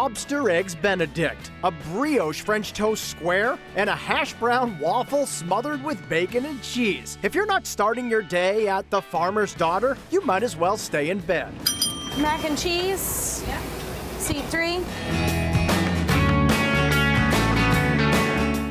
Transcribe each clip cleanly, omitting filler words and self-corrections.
Lobster Eggs Benedict, a brioche French toast square, and a hash brown waffle smothered with bacon and cheese. If you're not starting your day at the Farmer's Daughter, you might as well stay in bed. Mac and cheese. Yeah. Seat 3.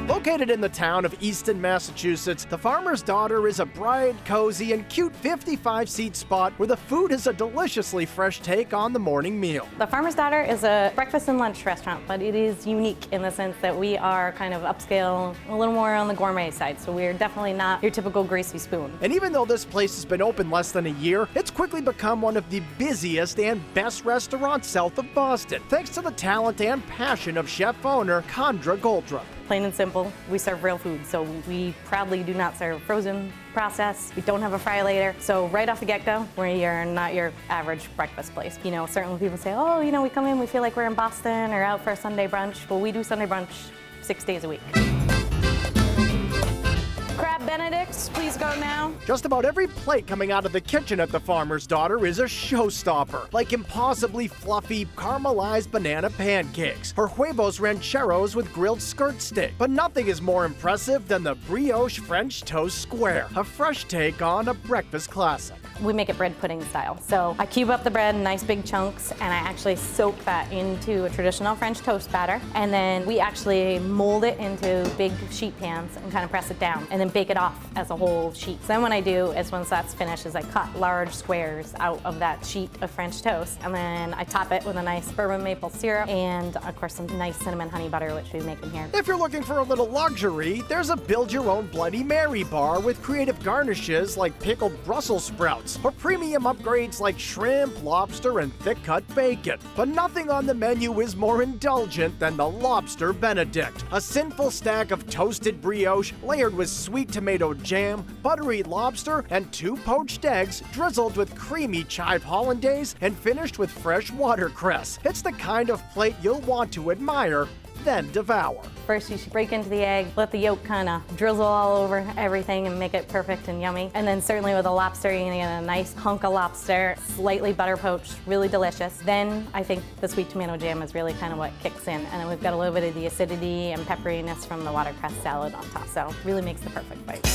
Located in the town of Easton, Massachusetts, the Farmer's Daughter is a bright, cozy, and cute 55-seat spot where the food is a deliciously fresh take on the morning meal. The Farmer's Daughter is a breakfast and lunch restaurant, but it is unique in the sense that we are kind of upscale, a little more on the gourmet side, so we're definitely not your typical greasy spoon. And even though this place has been open less than a year, it's quickly become one of the busiest and best restaurants south of Boston, thanks to the talent and passion of chef-owner Condra Goldrup. Plain and simple, we serve real food, so we proudly do not serve frozen process. We don't have a fry later, so right off the get-go, we're not your average breakfast place. You know, certainly people say, oh, you know, we come in, we feel like we're in Boston or out for a Sunday brunch. Well, we do Sunday brunch 6 days a week. Crab Benedicts, please go now. Just about every plate coming out of the kitchen at the Farmer's Daughter is a showstopper, like impossibly fluffy caramelized banana pancakes or huevos rancheros with grilled skirt steak. But nothing is more impressive than the brioche French toast square, a fresh take on a breakfast classic. We make it bread pudding style. So I cube up the bread in nice big chunks and I actually soak that into a traditional French toast batter. And then we actually mold it into big sheet pans and kind of press it down and then bake it off as a whole sheet. So then what I do is once that's finished is I cut large squares out of that sheet of French toast and then I top it with a nice bourbon maple syrup and of course some nice cinnamon honey butter, which we make in here. If you're looking for a little luxury, there's a build your own Bloody Mary bar with creative garnishes like pickled Brussels sprouts or premium upgrades like shrimp, lobster, and thick-cut bacon. But nothing on the menu is more indulgent than the Lobster Benedict, a sinful stack of toasted brioche layered with sweet tomato jam, buttery lobster, and 2 poached eggs drizzled with creamy chive hollandaise and finished with fresh watercress. It's the kind of plate you'll want to admire, then devour. First, you should break into the egg, let the yolk kind of drizzle all over everything and make it perfect and yummy. And then certainly with a lobster, you're gonna get a nice hunk of lobster, slightly butter poached, really delicious. Then I think the sweet tomato jam is really kind of what kicks in. And then we've got a little bit of the acidity and pepperiness from the watercress salad on top. So really makes the perfect bite.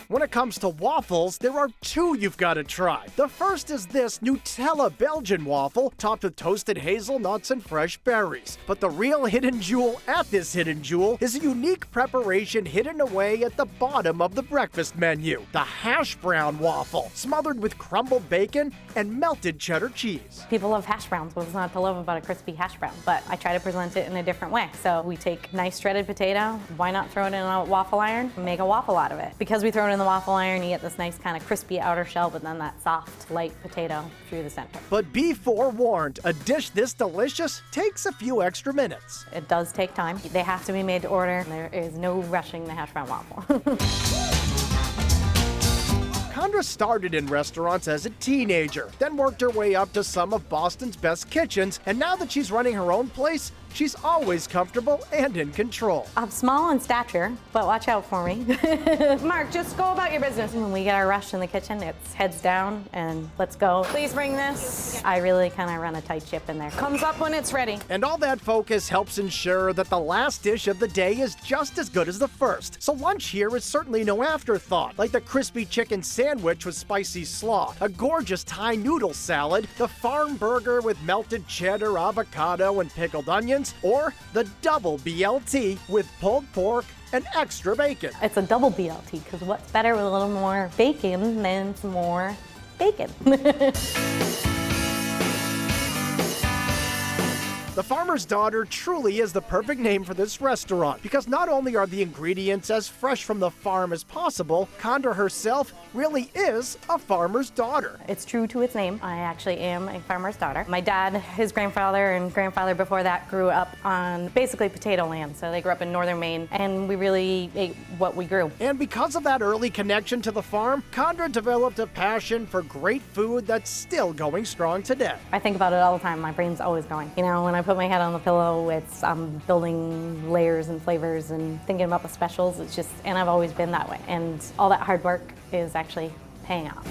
When it comes to waffles, there are 2 you've got to try. The first is this Nutella Belgian waffle topped with toasted hazelnuts and fresh berries. But the real hidden jewel at this hidden jewel is a unique preparation hidden away at the bottom of the breakfast menu, the hash brown waffle, smothered with crumbled bacon and melted cheddar cheese. People love hash browns. What's not to love about a crispy hash brown? But I try to present it in a different way. So we take nice shredded potato, why not throw it in a waffle iron and make a waffle out of it? Because we throw it in the waffle iron, you get this nice kind of crispy outer shell, but then that soft, light potato through the center. But be forewarned, a dish this delicious takes a few extra minutes. It does take time. They have to be made to order. There is no rushing the hash brown waffle. Condra started in restaurants as a teenager, then worked her way up to some of Boston's best kitchens, and now that she's running her own place, she's always comfortable and in control. I'm small in stature, but watch out for me. Mark, just go about your business. When we get our rush in the kitchen, it's heads down and let's go. Please bring this. I really kind of run a tight ship in there. Comes up when it's ready. And all that focus helps ensure that the last dish of the day is just as good as the first. So lunch here is certainly no afterthought, like the crispy chicken sandwich with spicy slaw, a gorgeous Thai noodle salad, the farm burger with melted cheddar, avocado, and pickled onions, or the double BLT with pulled pork and extra bacon. It's a double BLT because what's better with a little more bacon than some more bacon? The Farmer's Daughter truly is the perfect name for this restaurant because not only are the ingredients as fresh from the farm as possible, Condra herself really is a farmer's daughter. It's true to its name. I actually am a farmer's daughter. My dad, his grandfather, and grandfather before that grew up on basically potato land, so they grew up in northern Maine, and we really ate what we grew. And because of that early connection to the farm, Condra developed a passion for great food that's still going strong today. I think about it all the time. My brain's always going. You know, when I put my head on the pillow, I'm building layers and flavors and thinking about the specials. It's just, and I've always been that way. And all that hard work is actually paying off.